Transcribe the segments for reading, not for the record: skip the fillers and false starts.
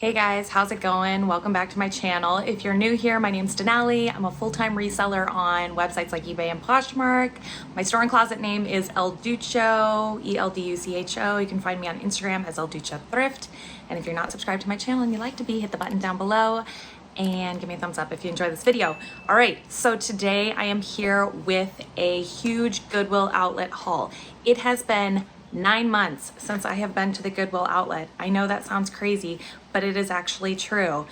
Hey guys, how's it going? Welcome back to my channel. If you're new here, my name's Denali. I'm a full-time reseller on websites like eBay and Poshmark. My store and closet name is DUCHO, ELDUCHO. You can find me on Instagram as DUCHO Thrift. And if you're not subscribed to my channel and you'd like to be, hit the button down below and give me a thumbs up if you enjoy this video. All right, so today I am here with a huge Goodwill outlet haul. It has been 9 months since I have been to the Goodwill outlet. I know that sounds crazy, but it is actually true.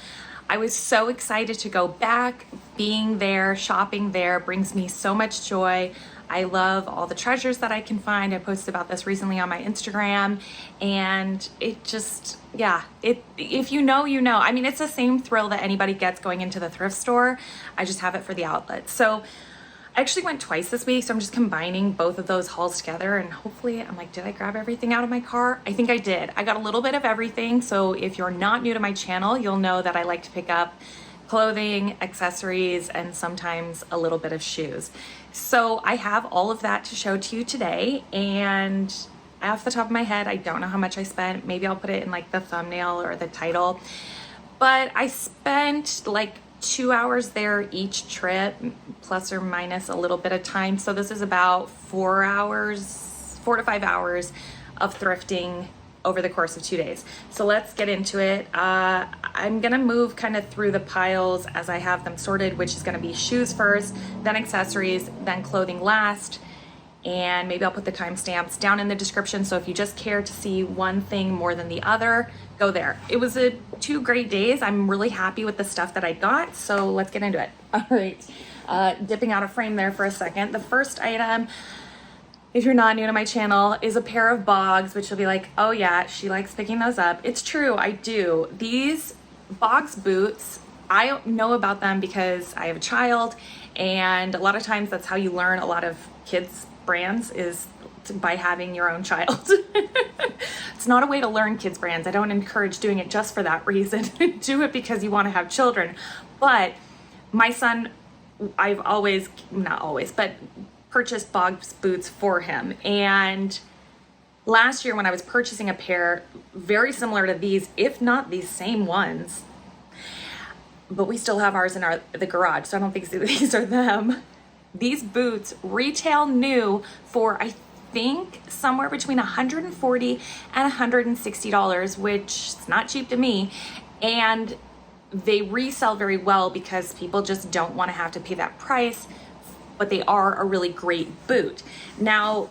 I was so excited to go back. Being there, shopping there brings me so much joy. I love all the treasures that I can find. I posted about this recently on my Instagram, and it just, yeah, if you know, you know. I mean, it's the same thrill that anybody gets going into the thrift store. I just have it for the outlet. So I actually went twice this week, so I'm just combining both of those hauls together, and hopefully, I'm like, did I grab everything out of my car? I think I did. I got a little bit of everything, so if you're not new to my channel, you'll know that I like to pick up clothing, accessories, and sometimes a little bit of shoes. So I have all of that to show to you today, and off the top of my head, I don't know how much I spent. Maybe I'll put it in like the thumbnail or the title, but I spent like 2 hours there each trip, plus or minus a little bit of time. So this is about 4 to 5 hours of thrifting over the course of 2 days. So let's get into it. I'm gonna move kind of through the piles as I have them sorted, which is gonna be shoes first, then accessories, then clothing last. And maybe I'll put the timestamps down in the description, so if you just care to see one thing more than the other, go there. It was 2 great days. I'm really happy with the stuff that I got, so let's get into it. All right, dipping out of frame there for a second. The first item, if you're not new to my channel, is a pair of bogs, which you'll be like, oh yeah, she likes picking those up. It's true, I do. These bogs boots, I know about them because I have a child, and a lot of times that's how you learn a lot of kids' brands is by having your own child. It's not a way to learn kids' brands. I don't encourage doing it just for that reason. Do it because you want to have children. But my son, I've always, not always, but purchased bogs boots for him. And last year when I was purchasing a pair very similar to these, if not these same ones, but we still have ours in the garage, so I don't think these are them. These boots retail new for, I think, somewhere between $140 and $160, which is not cheap to me. And they resell very well because people just don't want to have to pay that price, but they are a really great boot. Now,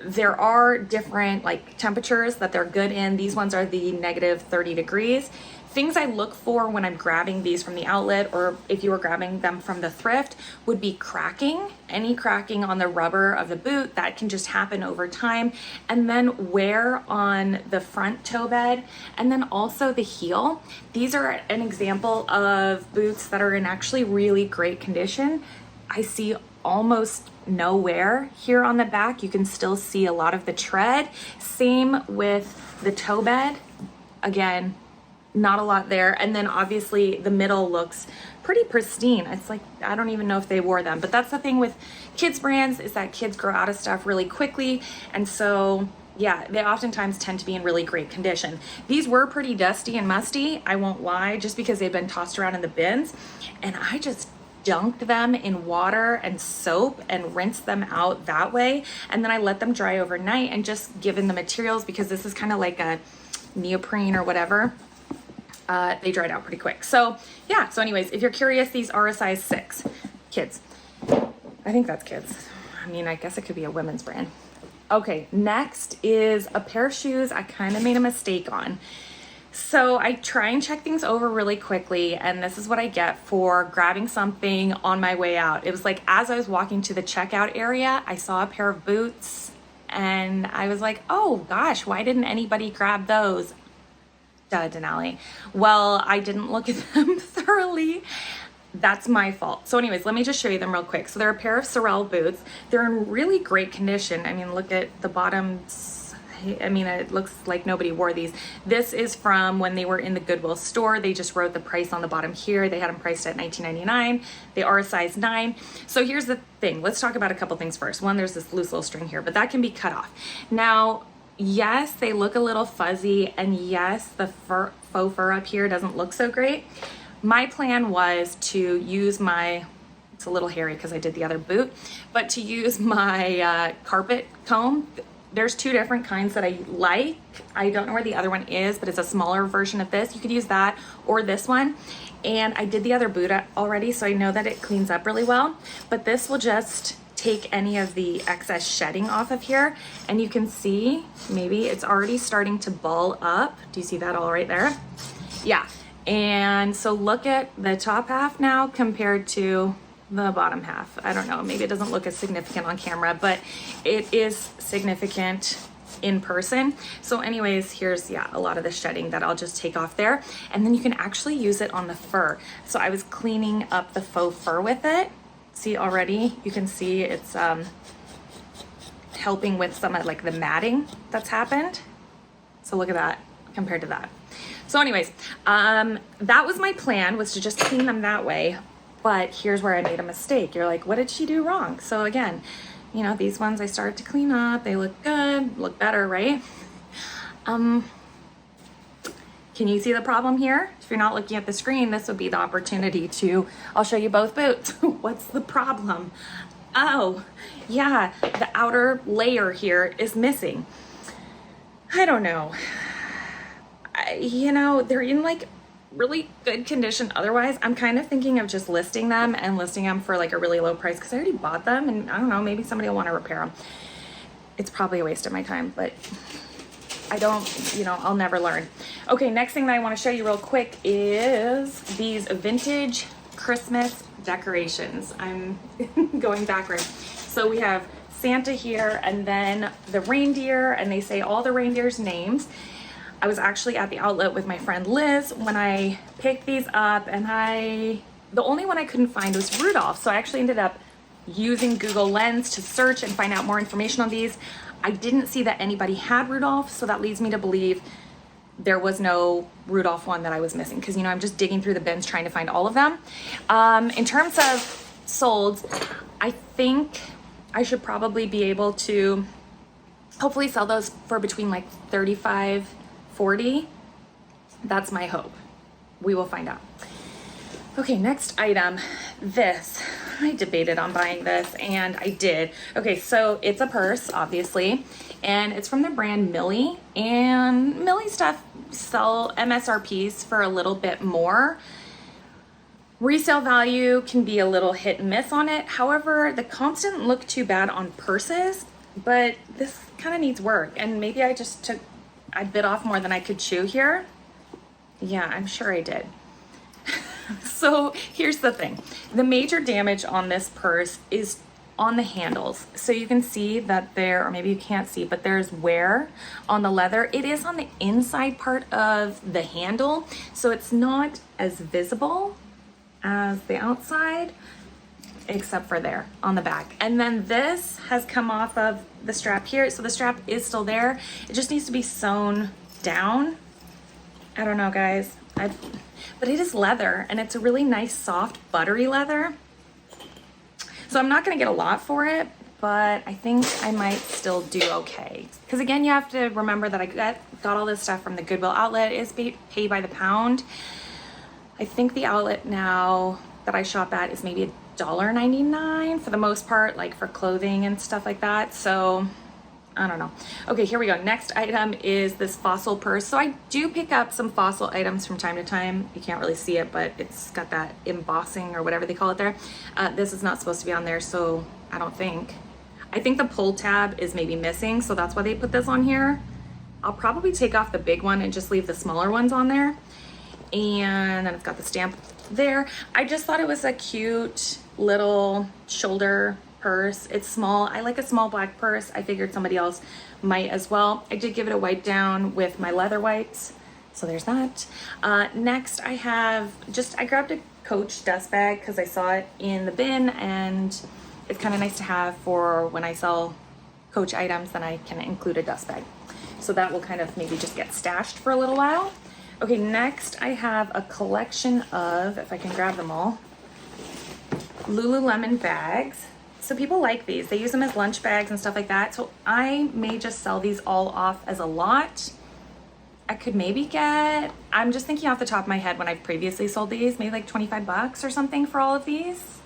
there are different like temperatures that they're good in. These ones are the negative 30 degrees. Things I look for when I'm grabbing these from the outlet, or if you were grabbing them from the thrift, would be cracking. Any cracking on the rubber of the boot, that can just happen over time. And then wear on the front toe bed, and then also the heel. These are an example of boots that are in actually really great condition. I see almost no wear here on the back. You can still see a lot of the tread. Same with the toe bed. Again, not a lot there. And then obviously the middle looks pretty pristine. It's like, I don't even know if they wore them, but that's the thing with kids brands, is that kids grow out of stuff really quickly. And so yeah, they oftentimes tend to be in really great condition. These were pretty dusty and musty, I won't lie, just because they've been tossed around in the bins. And I just dunked them in water and soap and rinsed them out that way. And then I let them dry overnight, and just given the materials, because this is kind of like a neoprene or whatever, they dried out pretty quick. So yeah, so anyways, if you're curious, these are a size 6. Kids. I think that's kids. I mean, I guess it could be a women's brand. Okay, next is a pair of shoes I kind of made a mistake on. So I try and check things over really quickly, and this is what I get for grabbing something on my way out. It was like, as I was walking to the checkout area, I saw a pair of boots, and I was like, oh gosh, why didn't anybody grab those? Duh, Denali. Well, I didn't look at them thoroughly. That's my fault. So anyways, let me just show you them real quick. So they're a pair of Resell boots. They're in really great condition. I mean, look at the bottoms. I mean, it looks like nobody wore these. This is from when they were in the Goodwill store. They just wrote the price on the bottom here. They had them priced at $19.99. They are a size 9. So here's the thing. Let's talk about a couple things first. One, there's this loose little string here, but that can be cut off. Now, yes, they look a little fuzzy, and yes, the faux fur up here doesn't look so great. My plan was to use my, it's a little hairy because I did the other boot, but to use my carpet comb. There's two different kinds that I like. I don't know where the other one is, but it's a smaller version of this. You could use that or this one. And I did the other boot already, so I know that it cleans up really well. But this will just take any of the excess shedding off of here. And you can see, maybe it's already starting to ball up. Do you see that all right there? Yeah. And so look at the top half now compared to the bottom half. I don't know, maybe it doesn't look as significant on camera, but it is significant in person. So anyways, here's, yeah, a lot of the shedding that I'll just take off there. And then you can actually use it on the fur. So I was cleaning up the faux fur with it. See, already you can see it's helping with some of like the matting that's happened. So look at that compared to that. So anyways, that was my plan, was to just clean them that way. But here's where I made a mistake. You're like, what did she do wrong? So again, you know, these ones I started to clean up. They look good, look better, right? Can you see the problem here? If you're not looking at the screen, this would be the opportunity to, I'll show you both boots. What's the problem? Oh, yeah, the outer layer here is missing. I don't know. You know, they're in like really good condition otherwise. I'm kind of thinking of just listing them for like a really low price because I already bought them, and I don't know, maybe somebody will want to repair them. It's probably a waste of my time, but I don't, you know, I'll never learn. Okay, next thing that I want to show you real quick is these vintage Christmas decorations. I'm going backwards. So we have Santa here, and then the reindeer, and they say all the reindeers' names. I was actually at the outlet with my friend Liz when I picked these up, and the only one I couldn't find was Rudolph. So I actually ended up using Google Lens to search and find out more information on these. I didn't see that anybody had Rudolph, so that leads me to believe there was no Rudolph one that I was missing, because, you know, I'm just digging through the bins trying to find all of them. In terms of solds, I think I should probably be able to hopefully sell those for between like $35, $40. That's my hope. We will find out. Okay, next item. This, I debated on buying this, and I did. Okay, so it's a purse, obviously, and it's from the brand Millie, and Millie stuff sell MSRPs for a little bit more. Resale value can be a little hit and miss on it. However, the comps didn't look too bad on purses, but this kind of needs work, and maybe I bit off more than I could chew here. Yeah, I'm sure I did. So here's the thing. The major damage on this purse is on the handles. So you can see that there, or maybe you can't see, but there's wear on the leather. It is on the inside part of the handle, so it's not as visible as the outside, except for there on the back. And then this has come off of the strap here. So the strap is still there. It just needs to be sewn down. I don't know, guys. But it is leather, and it's a really nice, soft, buttery leather. So I'm not gonna get a lot for it, but I think I might still do okay. Because again, you have to remember that I got all this stuff from the Goodwill outlet. It is paid by the pound. I think the outlet now that I shop at is maybe $1.99 for the most part, like for clothing and stuff like that. So I don't know. Okay, here we go. Next item is this fossil purse. So I do pick up some fossil items from time to time. You can't really see it, but it's got that embossing or whatever they call it there. This is not supposed to be on there, so I don't think. I think the pull tab is maybe missing, so that's why they put this on here. I'll probably take off the big one and just leave the smaller ones on there. And then it's got the stamp there. I just thought it was a cute little shoulder purse. It's small. I like a small black purse. I figured somebody else might as well. I did give it a wipe down with my leather wipes, so there's that. Next I grabbed a Coach dust bag because I saw it in the bin, and it's kind of nice to have for when I sell Coach items, then I can include a dust bag. So that will kind of maybe just get stashed for a little while. Okay, next I have a collection of, if I can grab them all, Lululemon bags. So people like these. They use them as lunch bags and stuff like that. So I may just sell these all off as a lot. I could maybe get, I'm just thinking off the top of my head when I've previously sold these, maybe like 25 bucks or something for all of these,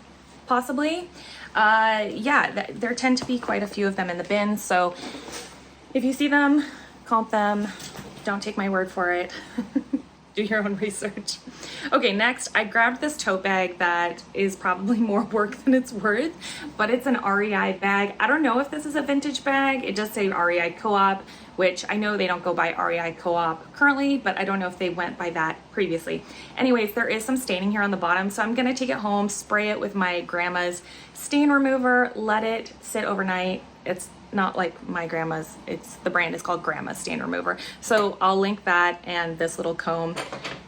possibly. Yeah, there tend to be quite a few of them in the bin. So if you see them, comp them, don't take my word for it. Do your own research. Okay, next, I grabbed this tote bag that is probably more work than it's worth, but it's an REI bag. I don't know if this is a vintage bag. It does say REI Co-op, which I know they don't go by REI Co-op currently, but I don't know if they went by that previously. Anyways, there is some staining here on the bottom, so I'm gonna take it home, spray it with my grandma's stain remover, let it sit overnight. It's not like my grandma's, the brand is called Grandma's Stain Remover. So I'll link that and this little comb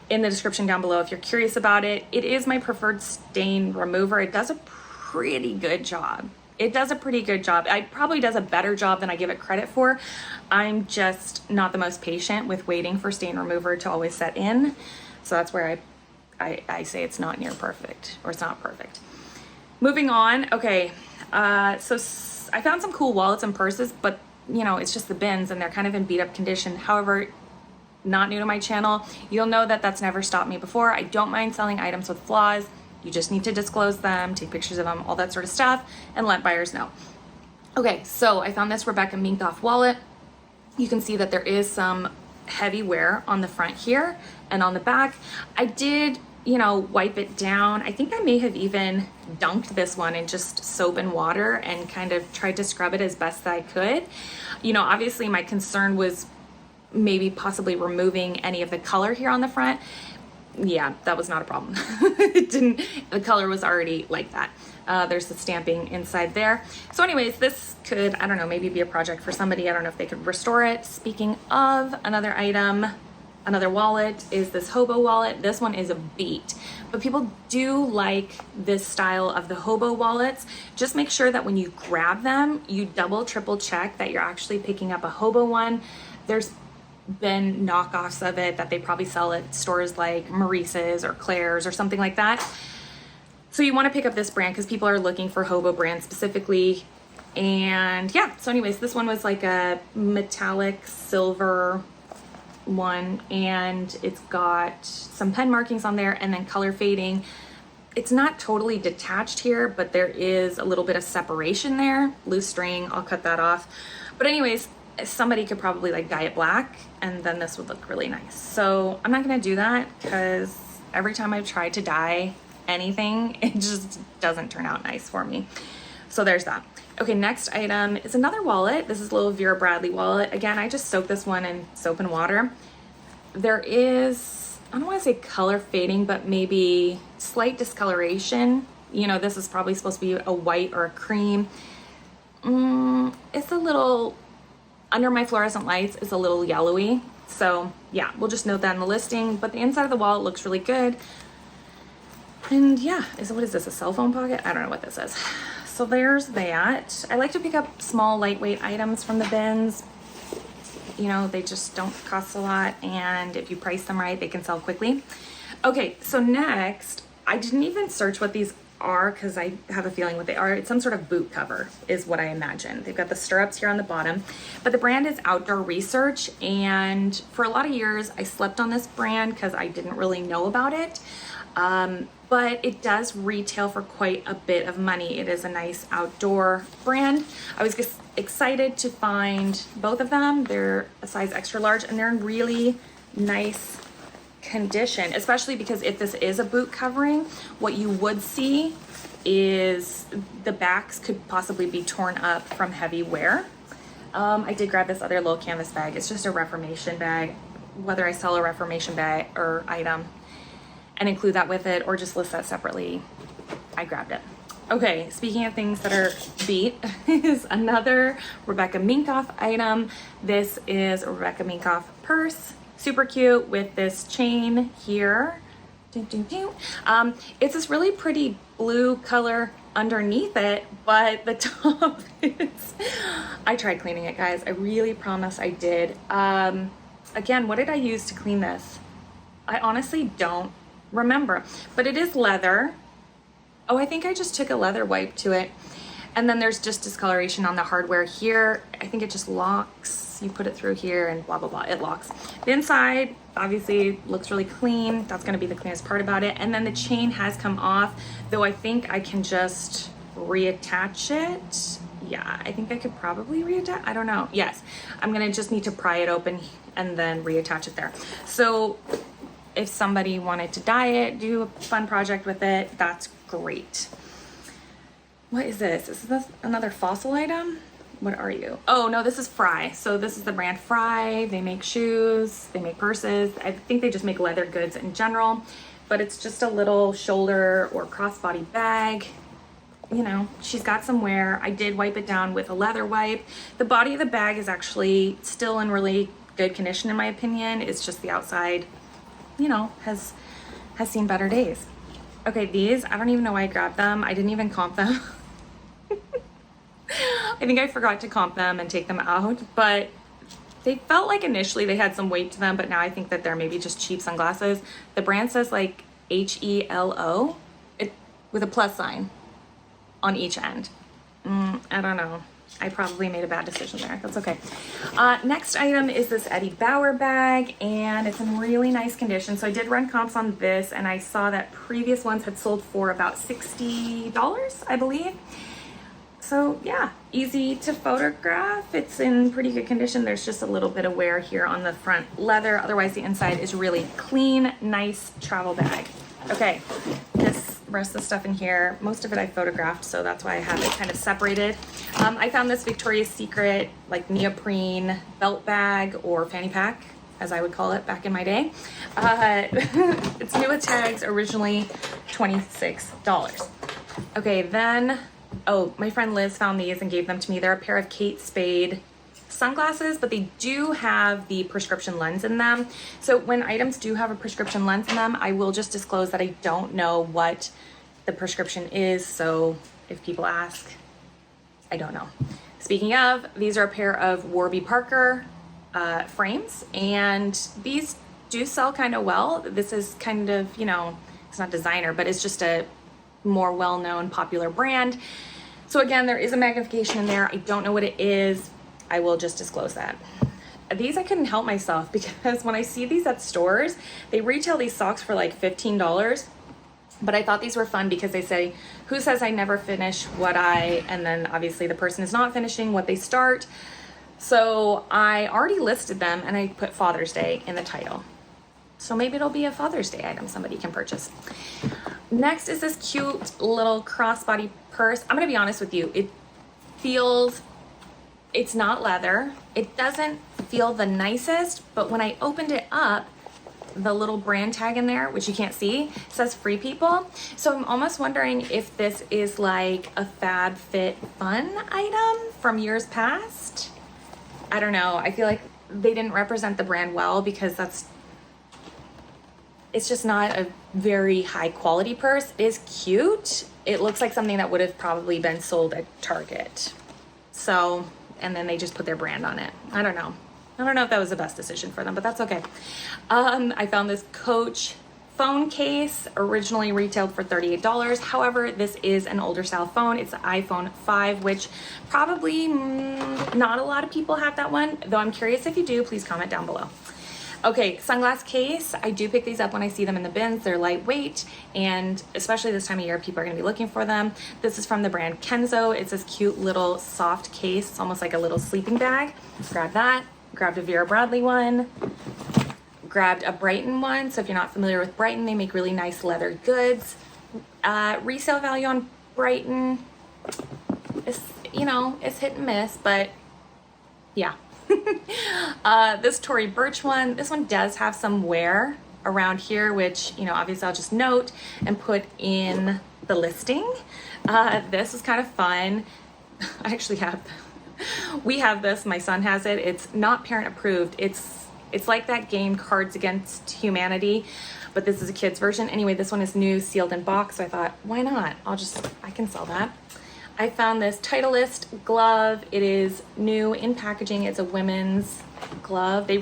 in the description down below if you're curious about it. It is my preferred stain remover. It does a pretty good job. It does a pretty good job. It probably does a better job than I give it credit for. I'm just not the most patient with waiting for stain remover to always set in. So that's where I say it's not near perfect, or it's not perfect. Moving on, okay, so I found some cool wallets and purses, but you know, it's just the bins and they're kind of in beat up condition. However, not new to my channel, you'll know that that's never stopped me before. I don't mind selling items with flaws. You just need to disclose them, take pictures of them, all that sort of stuff, and let buyers know. Okay, so I found this Rebecca Minkoff wallet. You can see that there is some heavy wear on the front here and on the back. I did, you know, wipe it down. I think I may have even dunked this one in just soap and water and kind of tried to scrub it as best I could. You know, obviously my concern was maybe possibly removing any of the color here on the front. Yeah, that was not a problem. The color was already like that. There's the stamping inside there. So anyways, this could, I don't know, maybe be a project for somebody. I don't know if they could restore it. Speaking of, another item, another wallet is this hobo wallet. This one is a beat, but people do like this style of the hobo wallets. Just make sure that when you grab them, you double, triple check that you're actually picking up a hobo one. There's been knockoffs of it that they probably sell at stores like Maurice's or Claire's or something like that. So you want to pick up this brand because people are looking for hobo brand specifically. And yeah, so anyways, this one was like a metallic silver one, and it's got some pen markings on there and then color fading. It's not totally detached here, but there is a little bit of separation there. Loose string, I'll cut that off. But anyways, somebody could probably like dye it black and then this would look really nice. So I'm not gonna do that because every time I've tried to dye anything, it just doesn't turn out nice for me. So there's that. Okay, next item is another wallet. This is a little Vera Bradley wallet. Again, I just soaked this one in soap and water. There is, I don't want to say color fading, but maybe slight discoloration. You know, this is probably supposed to be a white or a cream. It's a little, under my fluorescent lights, it's a little yellowy. So yeah, we'll just note that in the listing, but the inside of the wallet looks really good. And yeah, what is this, a cell phone pocket? I don't know what this is. So there's that. I like to pick up small, lightweight items from the bins. You know, they just don't cost a lot, and if you price them right, they can sell quickly. Okay, so next, I didn't even search what these are because I have a feeling what they are. It's some sort of boot cover is what I imagine. They've got the stirrups here on the bottom, but the brand is Outdoor Research, and for a lot of years, I slept on this brand because I didn't really know about it. But it does retail for quite a bit of money. It is a nice outdoor brand. I was just excited to find both of them. They're a size extra large and they're in really nice condition, especially because if this is a boot covering, what you would see is the backs could possibly be torn up from heavy wear. I did grab this other little canvas bag. It's just a Reformation bag. Whether I sell a Reformation bag or item and include that with it or just list that separately, I grabbed it. Okay, speaking of things that are beat, is another Rebecca Minkoff item. This is a Rebecca Minkoff purse, super cute with this chain here. It's this really pretty blue color underneath it, but the top is, I tried cleaning it, guys. I really promise I did. Again, what did I use to clean this? I honestly don't remember, but it is leather. Oh, I think I just took a leather wipe to it. And then there's just discoloration on the hardware here. I think it just locks. You put it through here and blah, blah, blah, it locks. The inside obviously looks really clean. That's gonna be the cleanest part about it. And then the chain has come off, though I think I can just reattach it. Yeah, I think I could probably reattach, I don't know. Yes, I'm gonna just need to pry it open and then reattach it there. So if somebody wanted to dye it, do a fun project with it, that's great. What is this? Is this another Fossil item? What are you? Oh no, this is Fry. So this is the brand Fry. They make shoes, they make purses. I think they just make leather goods in general, but it's just a little shoulder or crossbody bag. You know, she's got some wear. I did wipe it down with a leather wipe. The body of the bag is actually still in really good condition in my opinion. It's just the outside, you know, has seen better days. Okay, these, I don't even know why I grabbed them. I didn't even comp them. I think I forgot to comp them and take them out, but they felt like initially they had some weight to them, but now I think that they're maybe just cheap sunglasses. The brand says like HELO with a plus sign on each end. I don't know. I probably made a bad decision there. That's okay. Next item is this Eddie Bauer bag, and it's in really nice condition. So I did run comps on this, and I saw that previous ones had sold for about $60, I believe. So yeah, easy to photograph. It's in pretty good condition. There's just a little bit of wear here on the front leather. Otherwise, the inside is really clean, nice travel bag. Okay, this rest of the stuff in here, most of it I photographed, so that's why I have it kind of separated. I found this Victoria's Secret like neoprene belt bag or fanny pack, as I would call it back in my day. It's new with tags, originally $26. Okay, then, oh, my friend Liz found these and gave them to me. They're a pair of Kate Spade sunglasses, but they do have the prescription lens in them. So when items do have a prescription lens in them, I will just disclose that I don't know what the prescription is. So if people ask, I don't know. Speaking of, these are a pair of Warby Parker frames, and these do sell kind of well. This is kind of, you know, it's not designer, but it's just a more well-known popular brand. So again, there is a magnification in there. I don't know what it is. I will just disclose that. These I couldn't help myself because when I see these at stores, they retail these socks for like $15. But I thought these were fun because they say, who says I never finish what and then obviously the person is not finishing what they start. So I already listed them and I put Father's Day in the title. So maybe it'll be a Father's Day item somebody can purchase. Next is this cute little crossbody purse. I'm gonna be honest with you, it's not leather. It doesn't feel the nicest, but when I opened it up, the little brand tag in there, which you can't see, says Free People. So I'm almost wondering if this is like a Fab Fit Fun item from years past. I don't know. I feel like they didn't represent the brand well because it's just not a very high quality purse. It is cute. It looks like something that would have probably been sold at Target. So, and then they just put their brand on it. I don't know. I don't know if that was the best decision for them, but that's okay. I found this Coach phone case, originally retailed for $38. However, this is an older style phone. It's the iPhone 5, which probably not a lot of people have that one, though I'm curious if you do, please comment down below. Okay, sunglass case. I do pick these up when I see them in the bins. They're lightweight, and especially this time of year, people are gonna be looking for them. This is from the brand Kenzo. It's this cute little soft case. It's almost like a little sleeping bag. Grab that. Grabbed a Vera Bradley one. Grabbed a Brighton one. So if you're not familiar with Brighton, they make really nice leather goods. Resale value on Brighton is, you know, it's hit and miss, but yeah. This Tory Burch one, this one does have some wear around here, which, you know, obviously I'll just note and put in the listing. This is kind of fun. I actually we have this, my son has it. It's not parent approved. It's like that game Cards Against Humanity, but this is a kid's version. Anyway, this one is new, sealed in box, so I thought, why not? I can sell that. I found this Titleist glove. It is new in packaging. It's a women's glove. They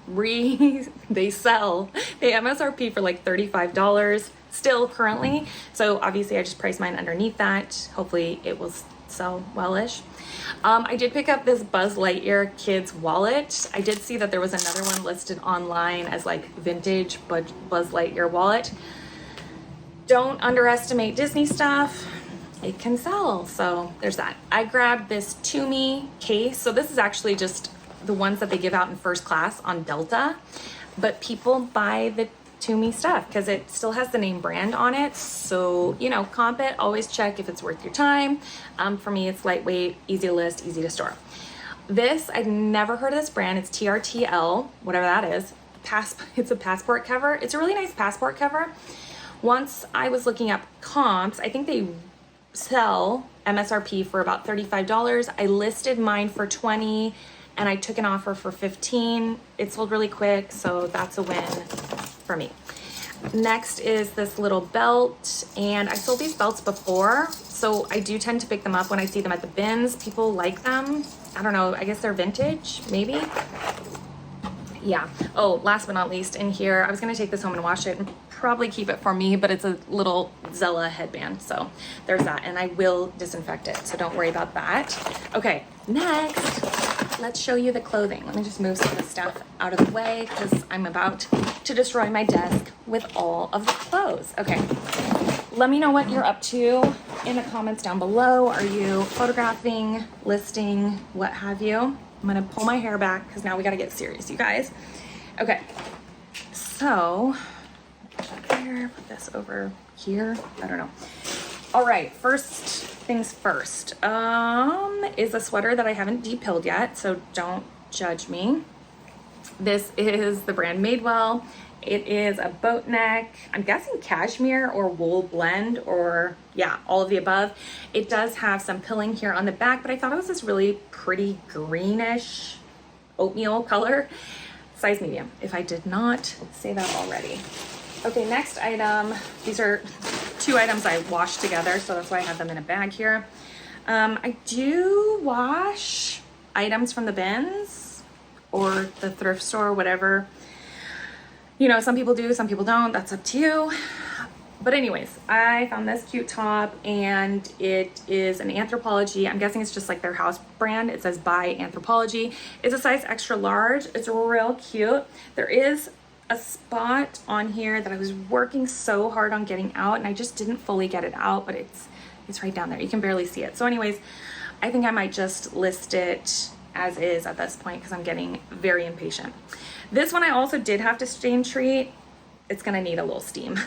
they MSRP for like $35 still currently. So obviously I just priced mine underneath that. Hopefully it will sell well-ish. I did pick up this Buzz Lightyear kids wallet. I did see that there was another one listed online as like vintage Buzz Lightyear wallet. Don't underestimate Disney stuff. It can sell. So there's that. I grabbed this To Me case. So this is actually just the ones that they give out in first class on Delta, but people buy the To Me stuff because it still has the name brand on it. So, you know, comp it, always check if it's worth your time. For me, it's lightweight, easy to list, easy to store. This, I've never heard of this brand. It's TRTL, whatever that is. It's a passport cover. It's a really nice passport cover. Once I was looking up comps, I think they sell MSRP for about $35. I listed mine for $20 and I took an offer for $15. It sold really quick, so that's a win for me. Next is this little belt, and I sold these belts before, so I do tend to pick them up when I see them at the bins. People like them. I don't know, I guess they're vintage, maybe? Yeah. Oh, last but not least, in here, I was gonna take this home and wash it and probably keep it for me, but it's a little Zella headband, so there's that, and I will disinfect it, so don't worry about that. Okay, next, let's show you the clothing. Let me just move some of the stuff out of the way because I'm about to destroy my desk with all of the clothes. Okay, let me know what you're up to in the comments down below. Are you photographing, listing, what have you? I'm gonna pull my hair back because now we gotta get serious, you guys. Okay, so here, put this over here. I don't know. All right, first things first. Is a sweater that I haven't depilled yet, so don't judge me. This is the brand Madewell. It is a boat neck. I'm guessing cashmere or wool blend, or yeah, all of the above. It does have some pilling here on the back, but I thought it was this really pretty greenish oatmeal color. Size medium, if I did not say that already. Okay, next item. These are two items I washed together, so that's why I have them in a bag here. I do wash items from the bins or the thrift store, whatever. You know, some people do, some people don't. That's up to you. But anyways, I found this cute top, and it is an Anthropologie. I'm guessing it's just like their house brand. It says by Anthropologie. It's a size extra large. It's real cute. There is a spot on here that I was working so hard on getting out, and I just didn't fully get it out, but it's right down there. You can barely see it. So anyways, I think I might just list it as is at this point because I'm getting very impatient. This one I also did have to stain treat. It's gonna need a little steam,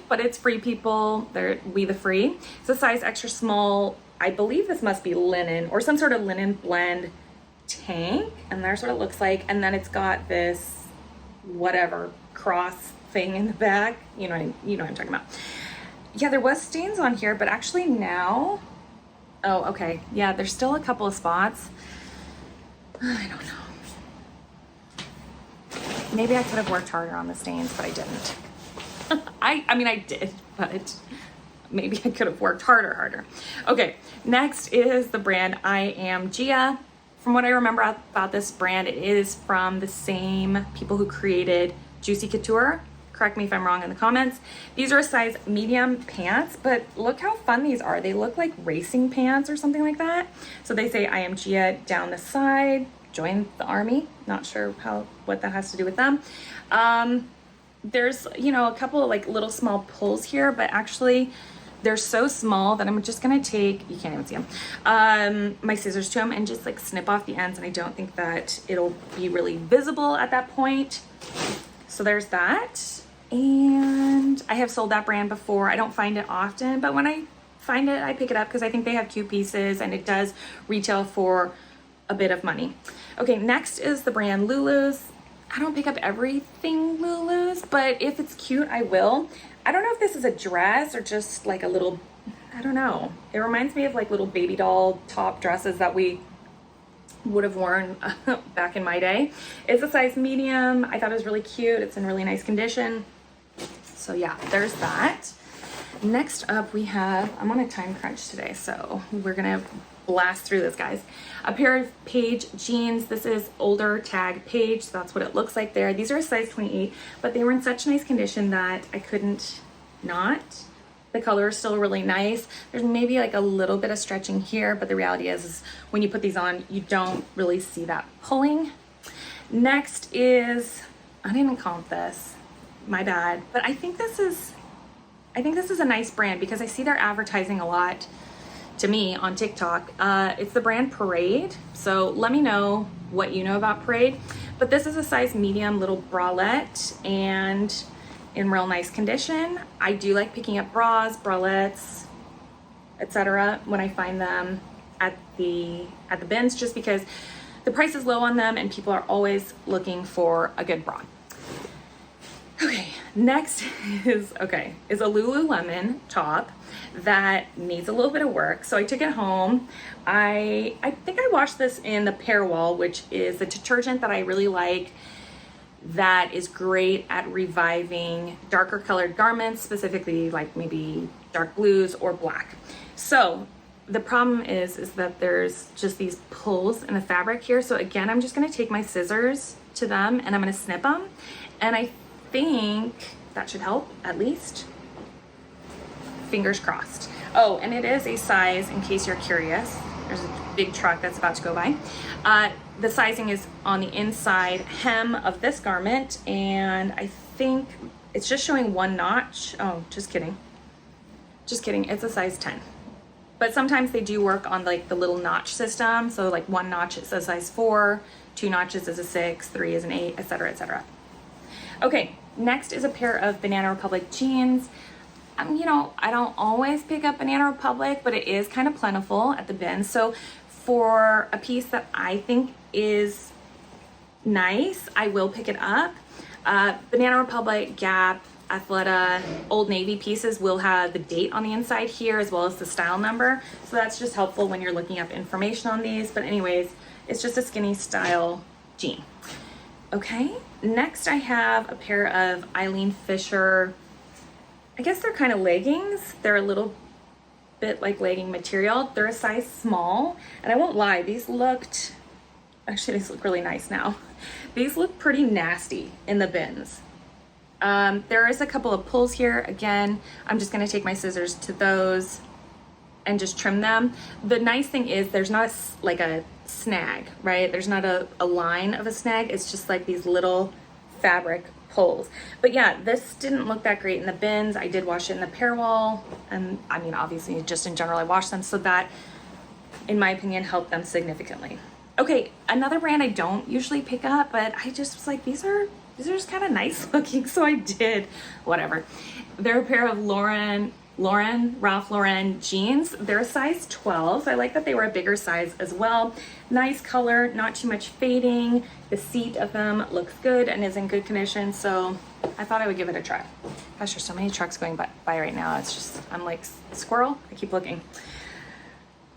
but it's Free People. They're We the Free. It's a size extra small. I believe this must be linen or some sort of linen blend tank, and that's what it looks like. And then it's got this whatever cross thing in the back. You know what I'm talking about. Yeah, there was stains on here, but actually now, oh, okay. Yeah, there's still a couple of spots. I don't know. Maybe I could have worked harder on the stains, but I didn't. I mean, I did, but maybe I could have worked harder. Okay, next is the brand I Am Gia. From what I remember about this brand, it is from the same people who created Juicy Couture. Correct me if I'm wrong in the comments. These are a size medium pants, but look how fun these are. They look like racing pants or something like that. So they say I Am Gia down the side. Join the army. Not sure what that has to do with them. There's, you know, a couple of like little small pulls here, but actually they're so small that I'm just gonna take, you can't even see them, my scissors to them and just like snip off the ends, and I don't think that it'll be really visible at that point. So there's that. And I have sold that brand before. I don't find it often, but when I find it, I pick it up because I think they have cute pieces and it does retail for a bit of money. Okay, next is the brand Lulu's. I don't pick up everything Lulu's, but if it's cute, I will. I don't know if this is a dress or just like a little, I don't know. It reminds me of like little baby doll top dresses that we would have worn back in my day. It's a size medium. I thought it was really cute. It's in really nice condition. So yeah, there's that. Next up we have, I'm on a time crunch today, so we're gonna blast through this, guys. A pair of Paige jeans. This is older tag Paige, so that's what it looks like there. These are a size 28, but they were in such nice condition that I couldn't not. The color is still really nice. There's maybe like a little bit of stretching here, but the reality is when you put these on, you don't really see that pulling. Next is, I didn't comp this, my bad, but I think this is a nice brand because I see they're advertising a lot to me on TikTok. It's the brand Parade. So let me know what you know about Parade. But this is a size medium little bralette and in real nice condition. I do like picking up bras, bralettes, etc. when I find them at the bins, just because the price is low on them and people are always looking for a good bra. Okay, next is a Lululemon top that needs a little bit of work. So I took it home. I think I washed this in the Pear Wall, which is the detergent that I really like, that is great at reviving darker colored garments, specifically like maybe dark blues or black. So the problem is that there's just these pulls in the fabric here. So again, I'm just gonna take my scissors to them and I'm gonna snip them. And I think that should help at least. Fingers crossed. Oh, and it is a size, in case you're curious, there's a big truck that's about to go by. The sizing is on the inside hem of this garment, and I think it's just showing one notch. Oh, just kidding. Just kidding, it's a size 10. But sometimes they do work on like the little notch system. So like one notch is a size 4, 2 notches is a 6, 3 is an 8, etc., etc. Okay, next is a pair of Banana Republic jeans. You know, I don't always pick up Banana Republic, but it is kind of plentiful at the bin. So for a piece that I think is nice, I will pick it up. Banana Republic, Gap, Athleta, Old Navy pieces will have the date on the inside here as well as the style number. So that's just helpful when you're looking up information on these. But anyways, it's just a skinny style jean. Okay, next I have a pair of Eileen Fisher, I guess they're kind of leggings. They're a little bit like legging material. They're a size small, and I won't lie, these look really nice now. These look pretty nasty in the bins. There is a couple of pulls here. Again, I'm just gonna take my scissors to those and just trim them. The nice thing is there's not like a snag, right? There's not a line of a snag. It's just like these little fabric pulls. But yeah, this didn't look that great in the bins. I did wash it in the Pear Wall, and I mean, obviously just in general, I washed them, so that, in my opinion, helped them significantly. Okay, another brand I don't usually pick up, but I just was like, these are just kind of nice looking, so I did. Whatever. They're a pair of Ralph Lauren jeans. They're a size 12. I like that they were a bigger size as well. Nice color, not too much fading. The seat of them looks good and is in good condition, so I thought I would give it a try. Gosh, there's so many trucks going by right now. It's just, I'm like a squirrel. I keep looking.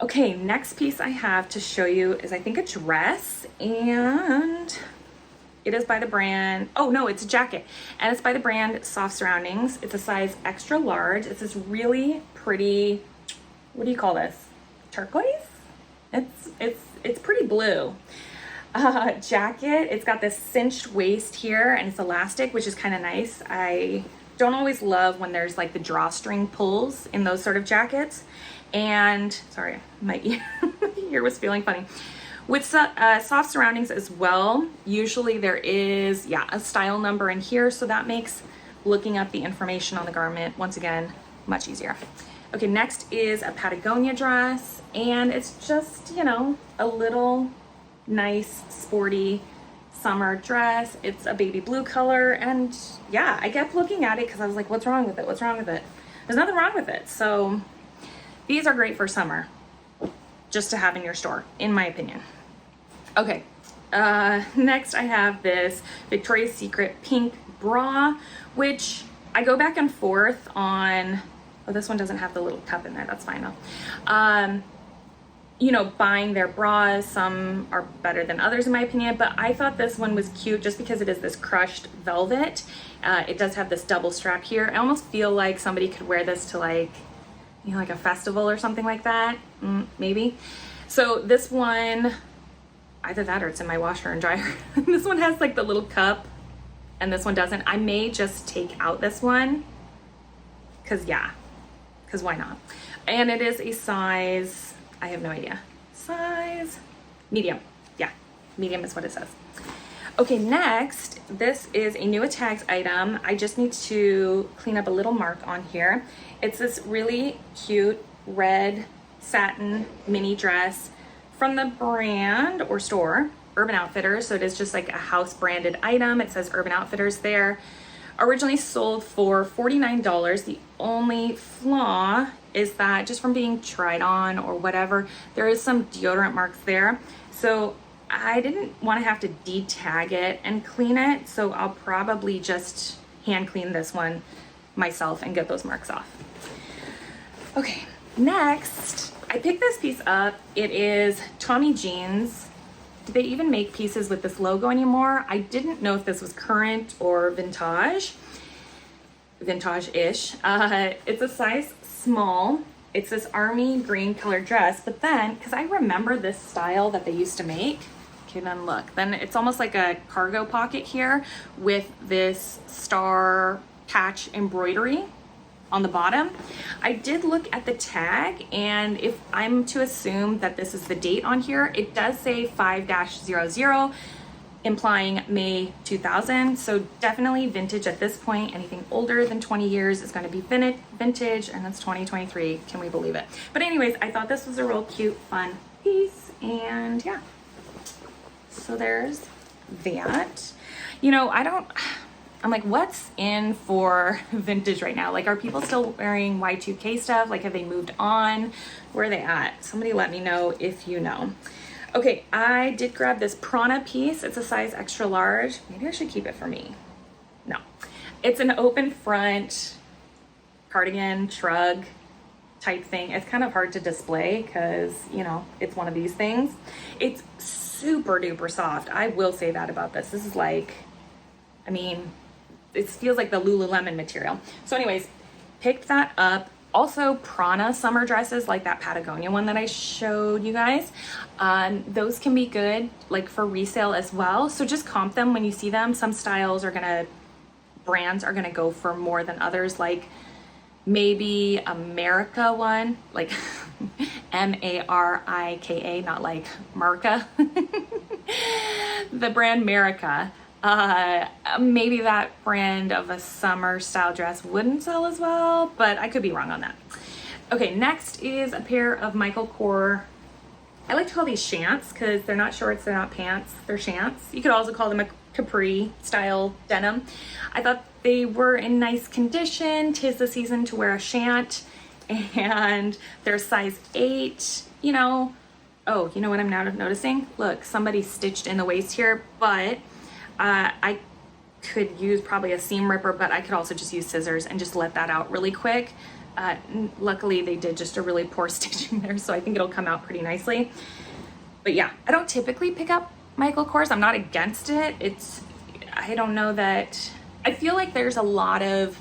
Okay, next piece I have to show you is, I think, a dress, and it is by the brand, oh no, it's a jacket, and it's by the brand Soft Surroundings. It's a size extra large. It's this really pretty, what do you call this? Turquoise? It's pretty blue. Jacket. It's got this cinched waist here, and it's elastic, which is kind of nice. I don't always love when there's like the drawstring pulls in those sort of jackets. And sorry, my ear was feeling funny. With Soft Surroundings as well, usually there is, yeah, a style number in here, so that makes looking up the information on the garment, once again, much easier. Okay, next is a Patagonia dress, and it's just, you know, a little nice, sporty summer dress. It's a baby blue color, and yeah, I kept looking at it because I was like, what's wrong with it? What's wrong with it? There's nothing wrong with it. So these are great for summer, just to have in your store, in my opinion. Okay, next I have this Victoria's Secret pink bra, which I go back and forth on. Oh, this one doesn't have the little cup in there. That's fine though. You know, buying their bras, some are better than others in my opinion, but I thought this one was cute just because it is this crushed velvet. It does have this double strap here. I almost feel like somebody could wear this to, like, you know, like a festival or something like that, maybe. So this one, either that or it's in my washer and dryer. This one has like the little cup and this one doesn't. I may just take out this one because why not? And it is a size, I have no idea. Size medium. Yeah, medium is what it says. Okay, next, this is a new tags item. I just need to clean up a little mark on here. It's this really cute red satin mini dress from the brand or store, Urban Outfitters. So it is just like a house branded item. It says Urban Outfitters there. Originally sold for $49. The only flaw is that just from being tried on or whatever, there is some deodorant marks there. So I didn't want to have to detag it and clean it. So I'll probably just hand clean this one myself and get those marks off. Okay, next, I picked this piece up. It is Tommy Jeans. Do they even make pieces with this logo anymore? I didn't know if this was current or vintage-ish. It's a size small. It's this army green colored dress, but then, because I remember this style that they used to make, okay, then look, then it's almost like a cargo pocket here with this star patch embroidery on the bottom. I did look at the tag, and if I'm to assume that this is the date on here, it does say 5-00, implying May 2000. So definitely vintage at this point. Anything older than 20 years is going to be vintage, and it's 2023. Can we believe it? But anyways, I thought this was a real cute, fun piece, and yeah. So there's that. You know, I'm like, what's in for vintage right now? Like, are people still wearing Y2K stuff? Like, have they moved on? Where are they at? Somebody let me know if you know. Okay, I did grab this Prana piece. It's a size extra large. Maybe I should keep it for me. No. It's an open front cardigan, shrug type thing. It's kind of hard to display because, you know, it's one of these things. It's super duper soft. I will say that about this. This is like, I mean, it feels like the Lululemon material. So anyways, picked that up. Also Prana summer dresses, like that Patagonia one that I showed you guys. Those can be good like for resale as well. So just comp them when you see them. Some styles are brands are gonna go for more than others. Like maybe America one, like Marika, not like Marca. The brand America. Maybe that brand of a summer style dress wouldn't sell as well, but I could be wrong on that. Okay, next is a pair of Michael Kors. I like to call these shants because they're not shorts, they're not pants, they're shants. You could also call them a capri style denim. I thought they were in nice condition. 'Tis the season to wear a shant, and they're size 8, you know. Oh, you know what I'm now noticing? Look, somebody stitched in the waist here, but I could use probably a seam ripper, but I could also just use scissors and just let that out really quick. Luckily they did just a really poor stitching there, so I think it'll come out pretty nicely. But yeah, I don't typically pick up Michael Kors. I'm not against it. I don't know that, I feel like there's a lot of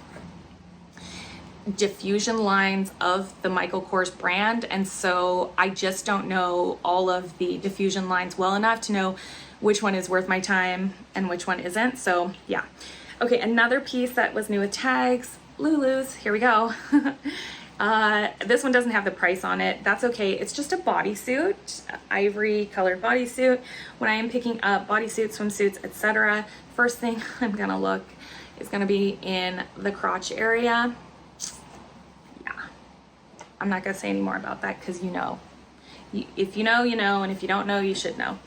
diffusion lines of the Michael Kors brand, and so I just don't know all of the diffusion lines well enough to know which one is worth my time and which one isn't. So yeah. Okay, another piece that was new with tags, Lulu's, here we go. This one doesn't have the price on it. That's okay. It's just a bodysuit, ivory colored bodysuit. When I am picking up bodysuits, swimsuits, etc., first thing I'm gonna look is gonna be in the crotch area. Yeah, I'm not gonna say any more about that because you know. If you know, you know, and if you don't know, you should know.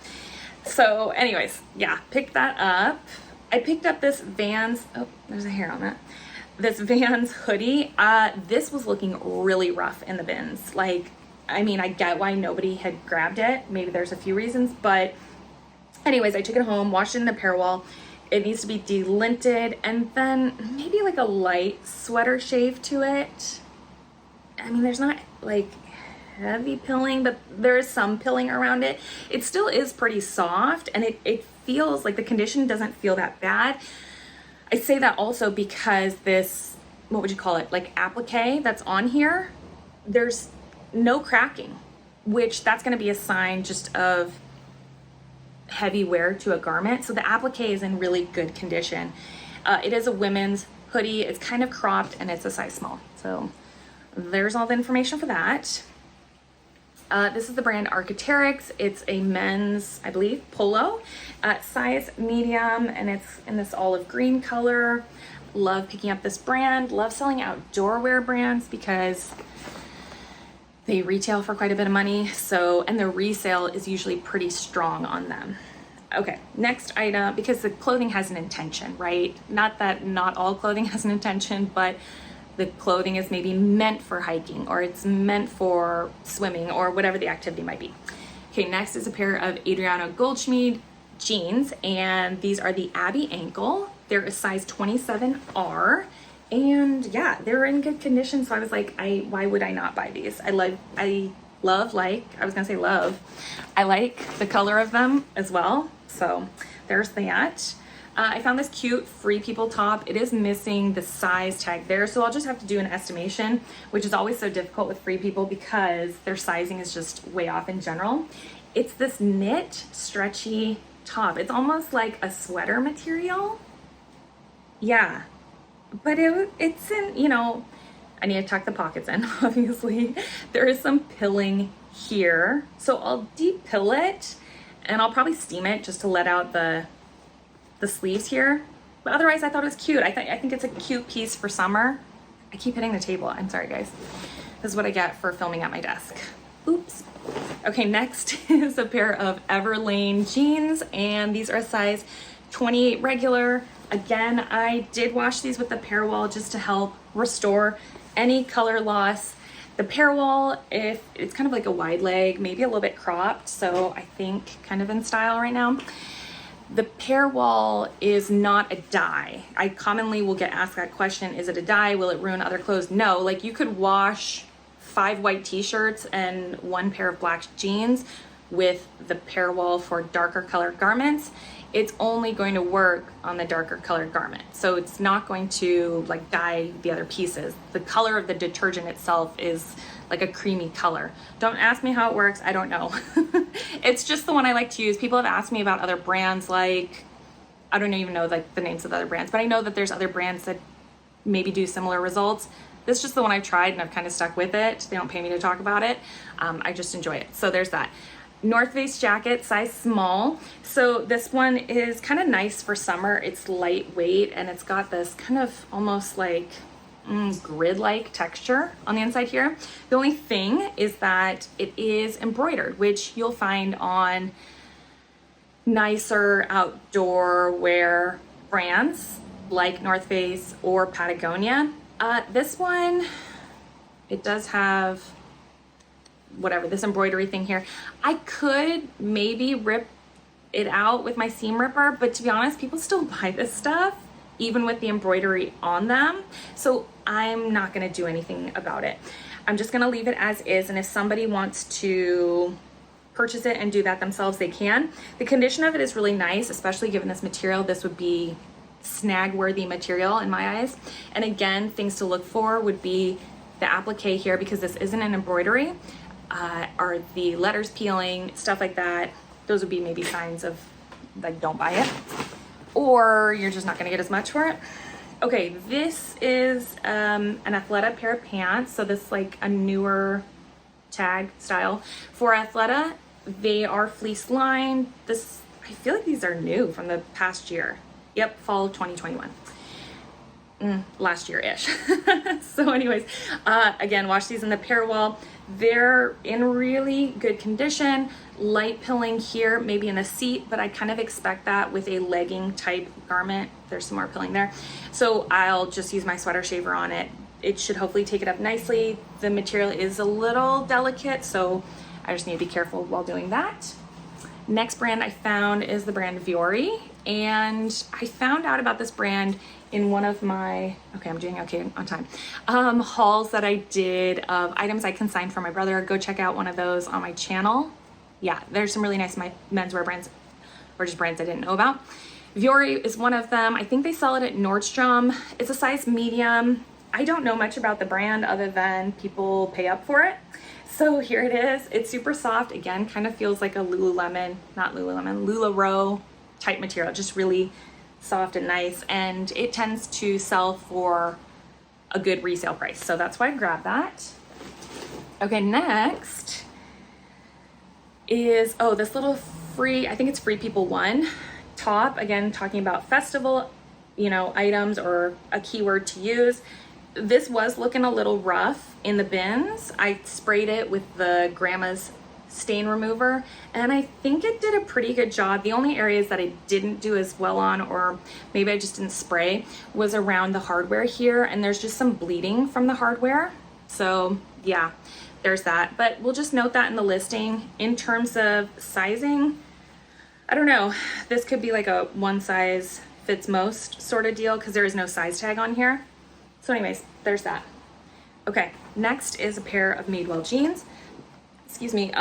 So anyways, yeah, picked that up. I picked up this Vans, oh, there's a hair on that. This Vans hoodie. This was looking really rough in the bins. Like, I mean, I get why nobody had grabbed it. Maybe there's a few reasons, but anyways, I took it home, washed it in the pair wall. It needs to be delinted, and then maybe like a light sweater shave to it. I mean, there's not like heavy pilling, but there is some pilling around it. It still is pretty soft, and it feels like the condition doesn't feel that bad. I say that also because this, what would you call it, like applique that's on here, there's no cracking. which that's going to be a sign just of heavy wear to a garment. So the applique is in really good condition. It is a women's hoodie. It's kind of cropped and it's a size small. So there's all the information for that. This is the brand Arc'teryx. It's a men's, I believe, polo, size medium, and it's in this olive green color. Love picking up this brand. Love selling outdoor wear brands because they retail for quite a bit of money. So, and the resale is usually pretty strong on them. Okay, next item, because the clothing has an intention, right? Not that not all clothing has an intention, but the clothing is maybe meant for hiking or it's meant for swimming or whatever the activity might be. Okay, next is a pair of Adriano Goldschmied jeans, and these are the Abbey ankle. They're a size 27R, and yeah, they're in good condition. So I was like, why would I not buy these? I like the color of them as well. So there's that. I found this cute Free People top. It is missing the size tag there, so I'll just have to do an estimation, which is always so difficult with Free People because their sizing is just way off in general. It's this knit, stretchy top. It's almost like a sweater material. Yeah, but it's in, you know, I need to tuck the pockets in, obviously. There is some pilling here, so I'll de-pill it, and I'll probably steam it just to let out the sleeves here. But otherwise, I thought it was cute. I think it's a cute piece for summer. I keep hitting the table. I'm sorry, guys. This is what I get for filming at my desk. Oops. Okay, next is a pair of Everlane jeans, and these are a size 28 regular. Again, I did wash these with the Pair Wall just to help restore any color loss. The Pair Wall, if it's kind of like a wide leg, maybe a little bit cropped, so I think kind of in style right now. The Pair Wall is not a dye. I commonly will get asked that question, is it a dye? Will it ruin other clothes? No, like you could wash 5 white t-shirts and 1 pair of black jeans with the Pair Wall for darker colored garments. It's only going to work on the darker colored garment. So it's not going to like dye the other pieces. The color of the detergent itself is like a creamy color. Don't ask me how it works, I don't know. It's just the one I like to use. People have asked me about other brands, like, I don't even know like the names of the other brands, but I know that there's other brands that maybe do similar results. This is just the one I've tried and I've kind of stuck with it. They don't pay me to talk about it. I just enjoy it. So there's that. North Face jacket, size small. So this one is kind of nice for summer. It's lightweight and it's got this kind of almost like grid-like texture on the inside here. The only thing is that it is embroidered, which you'll find on nicer outdoor wear brands like North Face or Patagonia. This one, it does have whatever, this embroidery thing here. I could maybe rip it out with my seam ripper, but to be honest, people still buy this stuff even with the embroidery on them. So I'm not gonna do anything about it. I'm just gonna leave it as is, and if somebody wants to purchase it and do that themselves, they can. The condition of it is really nice, especially given this material. This would be snag-worthy material in my eyes. And again, things to look for would be the applique here, because this isn't an embroidery, are the letters peeling, stuff like that. Those would be maybe signs of like, don't buy it, or you're just not gonna get as much for it. Okay, this is an Athleta pair of pants. So this is like a newer tag style for Athleta. They are fleece lined. This, I feel like these are new from the past year. Yep, fall of 2021. Last year-ish. So anyways, again, wash these in the Pair Wall. They're in really good condition. Light pilling here, maybe in the seat, but I kind of expect that with a legging type garment. There's some more pilling there. So I'll just use my sweater shaver on it. It should hopefully take it up nicely. The material is a little delicate, so I just need to be careful while doing that. Next brand I found is the brand Vuori, and I found out about this brand in one of my, okay, I'm doing okay on time, hauls that I did of items I consigned for my brother. Go check out one of those on my channel. Yeah, there's some really nice menswear brands, or just brands I didn't know about. Vuori is one of them. I think they sell it at Nordstrom. It's a size medium. I don't know much about the brand other than people pay up for it. So here it is. It's super soft. Again, kind of feels like a Lululemon, not Lululemon, LuLaRoe type material, just really soft and nice. And it tends to sell for a good resale price. So that's why I grabbed that. Okay, next is, oh, this little free, I think it's Free People One top. Again, talking about festival, items or a keyword to use. This was looking a little rough in the bins. I sprayed it with the Grandma's stain remover, and I think it did a pretty good job. The only areas that I didn't do as well on, or maybe I just didn't spray, was around the hardware here, and there's just some bleeding from the hardware. So yeah, there's that. But we'll just note that in the listing. In terms of sizing, I don't know. This could be like a one size fits most sort of deal because there is no size tag on here. So anyways, there's that. Okay, next is a pair of Madewell jeans. Excuse me.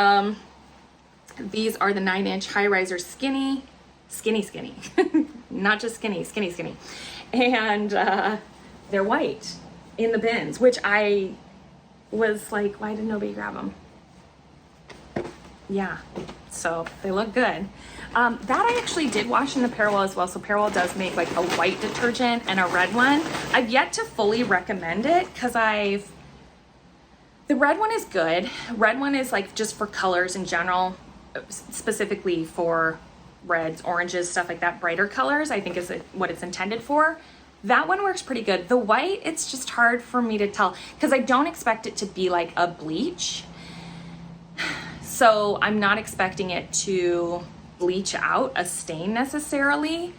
These are the 9-inch high riser skinny. Not just skinny. And they're white in the bins, which I was like, why did nobody grab them? Yeah, so they look good. That I actually did wash in the Parallel as well. So Parallel does make like a white detergent and a red one. I've yet to fully recommend it because the red one is good. Red one is like just for colors in general, specifically for reds, oranges, stuff like that, brighter colors, I think is what it's intended for. That one works pretty good. The white, it's just hard for me to tell because I don't expect it to be like a bleach. So I'm not expecting it to bleach out a stain necessarily.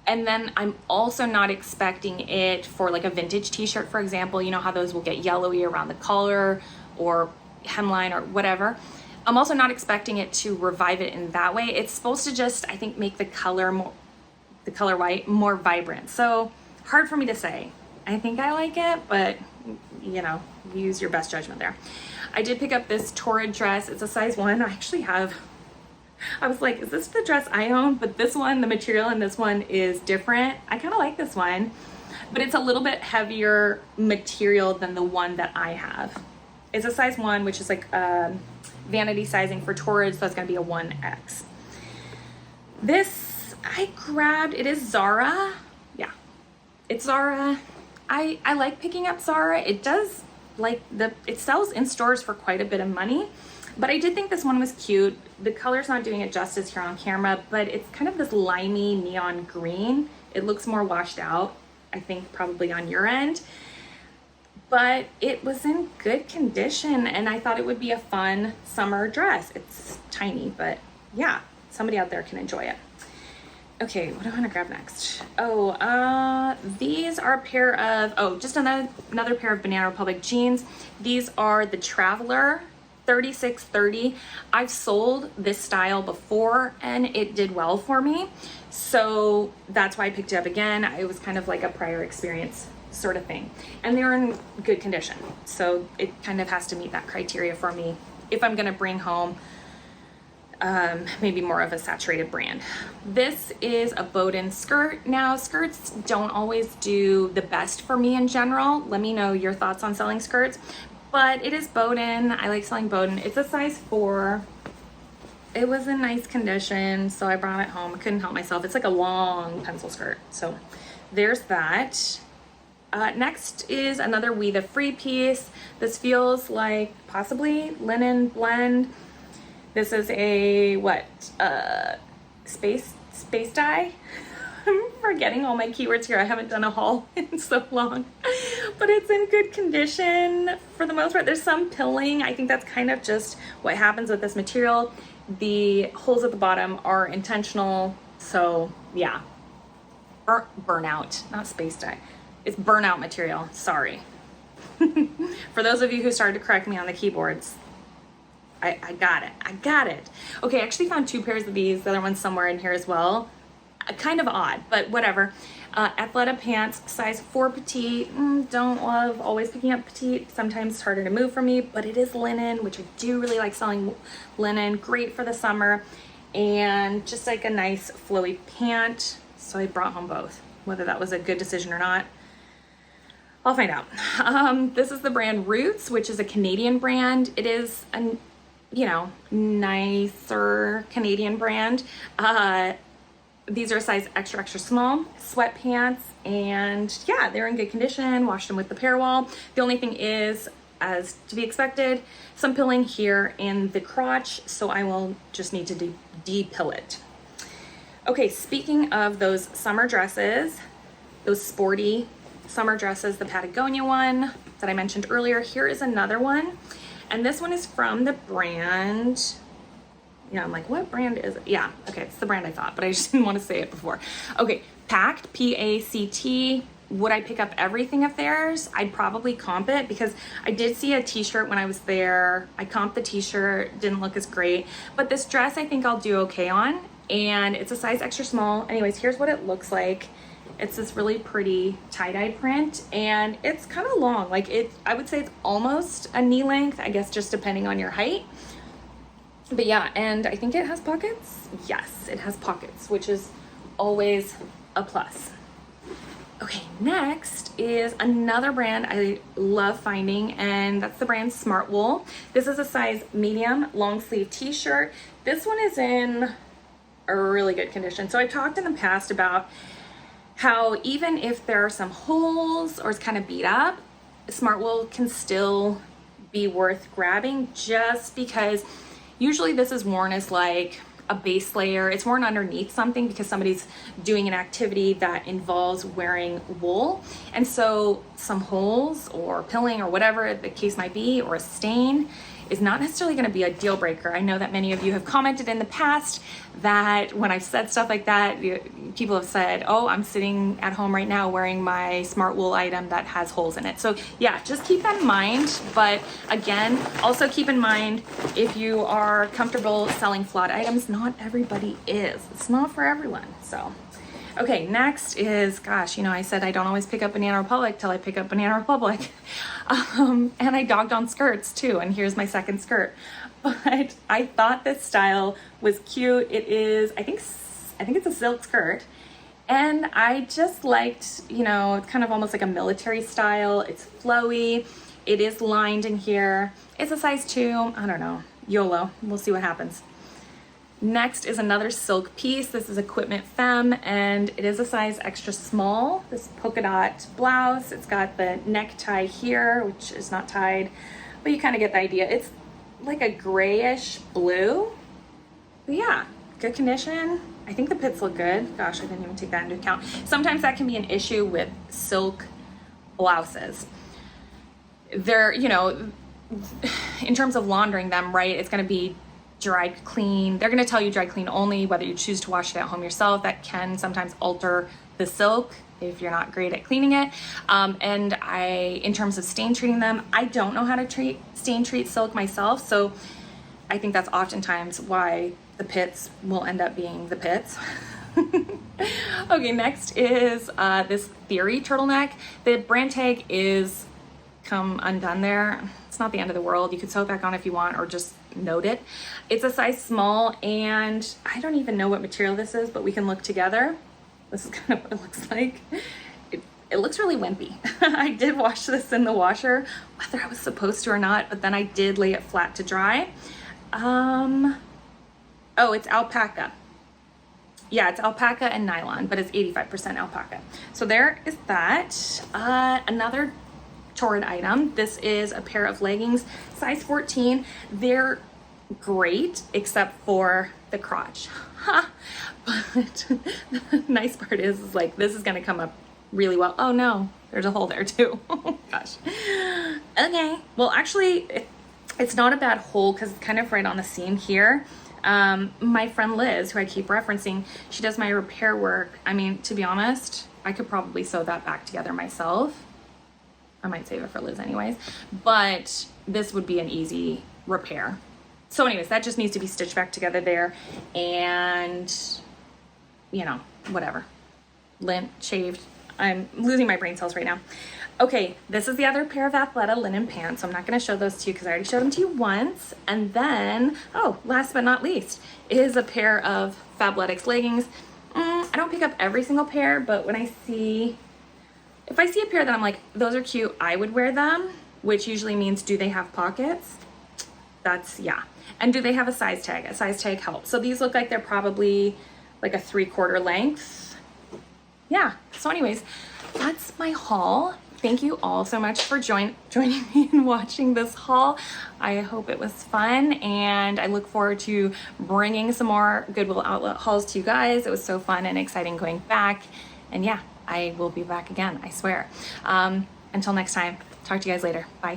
And then I'm also not expecting it for like a vintage t-shirt, for example. You know how those will get yellowy around the collar or hemline or whatever. I'm also not expecting it to revive it in that way. It's supposed to just, I think, make the color white more vibrant. So hard for me to say. I think I like it, but use your best judgment there. I did pick up this Torrid dress. It's a size 1. I was like, is this the dress I own? But this one, the material in this one is different. I kind of like this one, but it's a little bit heavier material than the one that I have. It's a size 1, which is like vanity sizing for Torrid, so it's going to be a 1X. This I grabbed, it is Zara. Yeah, it's Zara. I like picking up Zara. It does it sells in stores for quite a bit of money, but I did think this one was cute. The color's not doing it justice here on camera, but it's kind of this limey neon green. It looks more washed out, I think probably on your end, but it was in good condition and I thought it would be a fun summer dress. It's tiny, but yeah, somebody out there can enjoy it. Okay, what do I want to grab next? These are a pair of, just another pair of Banana Republic jeans. These are the Traveler 3630. I've sold this style before and it did well for me. So that's why I picked it up again. It was kind of like a prior experience sort of thing. And they're in good condition. So it kind of has to meet that criteria for me if I'm going to bring home maybe more of a saturated brand. This is a Bowden skirt. Now, skirts don't always do the best for me in general. Let me know your thoughts on selling skirts, but it is Bowden. I like selling Bowden. It's a size 4. It was in nice condition, so I brought it home. I couldn't help myself. It's like a long pencil skirt. So there's that. Next is another We the Free piece. This feels like possibly linen blend. This is a space dye. I'm forgetting all my keywords here. I haven't done a haul in so long, but it's in good condition for the most part. There's some pilling. I think that's kind of just what happens with this material. The holes at the bottom are intentional. So yeah, burnout, not space dye. It's burnout material. Sorry. For those of you who started to correct me on the keyboards, I got it. Okay, I actually found 2 pairs of these. The other one's somewhere in here as well. Kind of odd, but whatever. Athleta pants, size 4 petite. Don't love always picking up petite. Sometimes it's harder to move for me, but it is linen, which I do really like selling linen. Great for the summer. And just like a nice flowy pant. So I brought home both. Whether that was a good decision or not, I'll find out. This is the brand Roots, which is a Canadian brand. It is a, you know, nicer Canadian brand. These are a size extra, extra small, sweatpants, and yeah, they're in good condition. Washed them with the Pair Wall. The only thing is, as to be expected, some pilling here in the crotch, so I will just need to de-pill it. Okay, speaking of those summer dresses, those sporty summer dresses, the Patagonia one that I mentioned earlier, here is another one. And this one is from the brand, yeah, I'm like, what brand is it? Yeah, okay, it's the brand I thought, but I just didn't want to say it before. Okay, Pact, P-A-C-T. Would I pick up everything of theirs? I'd probably comp it because I did see a t-shirt when I was there. I comped the t-shirt, didn't look as great, but this dress I think I'll do okay on, and it's a size extra small. Anyways, here's what it looks like. It's this really pretty tie-dye print, and it's kind of long. Like I would say it's almost a knee length, I guess, just depending on your height. But yeah, and I think it has pockets. Yes, it has pockets, which is always a plus. Okay, next is another brand I love finding, and that's the brand Smart Wool. This is a size medium long sleeve t-shirt. This one is in a really good condition. So I've talked in the past about how even if there are some holes or it's kind of beat up, Smart Wool can still be worth grabbing, just because usually this is worn as like a base layer. It's worn underneath something because somebody's doing an activity that involves wearing wool. And so some holes or pilling or whatever the case might be, or a stain, is not necessarily going to be a deal breaker. I know that many of you have commented in the past that when I've said stuff like that, people have said, oh, I'm sitting at home right now wearing my Smart Wool item that has holes in it. So yeah, just keep that in mind. But again, also keep in mind, if you are comfortable selling flawed items, not everybody is. It's not for everyone. So okay, next is, gosh, you know, I said I don't always pick up Banana Republic till I pick up Banana Republic. And I dogged on skirts too, and here's my second skirt. But I thought this style was cute. It is, I think it's a silk skirt. And I just liked, you know, it's kind of almost like a military style. It's flowy. It is lined in here. It's a size 2. I don't know. YOLO. We'll see what happens. Next is another silk piece. This is Equipment Femme, and it is a size extra small. This polka dot blouse. It's got the necktie here, which is not tied, but you kind of get the idea. It's like a grayish blue. But yeah, good condition. I think the pits look good. Gosh, I didn't even take that into account. Sometimes that can be an issue with silk blouses. They're, you know, in terms of laundering them, right, it's going to be dry clean. They're going to tell you dry clean only, whether you choose to wash it at home yourself. That can sometimes alter the silk if you're not great at cleaning it. And in terms of stain treating them, I don't know how to stain treat silk myself. So I think that's oftentimes why the pits will end up being the pits. Okay, next is this Theory turtleneck. The brand tag is come undone there. It's not the end of the world. You could sew it back on if you want, or just note it. It's a size small, and I don't even know what material this is, but we can look together. This is kind of what it looks like. It looks really wimpy. I did wash this in the washer, whether I was supposed to or not, but then I did lay it flat to dry. Oh, it's alpaca. Yeah, it's alpaca and nylon, but it's 85% alpaca. So there is that. Another Torrid item. This is a pair of leggings, size 14. They're great, except for the crotch. But the nice part is like, this is gonna come up really well. Oh no, there's a hole there too. Oh gosh. Okay, well actually, it's not a bad hole because it's kind of right on the seam here. My friend Liz, who I keep referencing, she does my repair work. I mean, to be honest, I could probably sew that back together myself. I might save it for Liz anyways, but this would be an easy repair. So anyways, that just needs to be stitched back together there, and you know, whatever. Lint, shaved. I'm losing my brain cells right now. Okay, this is the other pair of Athleta linen pants. So I'm not gonna show those to you because I already showed them to you once. And then, oh, last but not least, is a pair of Fabletics leggings. I don't pick up every single pair, but when I see if I see a pair that I'm like, those are cute, I would wear them, which usually means, do they have pockets? That's, yeah. And do they have a size tag? A size tag helps. So these look like they're probably like a 3/4 length. Yeah, so anyways, that's my haul. Thank you all so much for joining me and watching this haul. I hope it was fun, and I look forward to bringing some more Goodwill outlet hauls to you guys. It was so fun and exciting going back, and yeah, I will be back again, I swear. Until next time, talk to you guys later. Bye.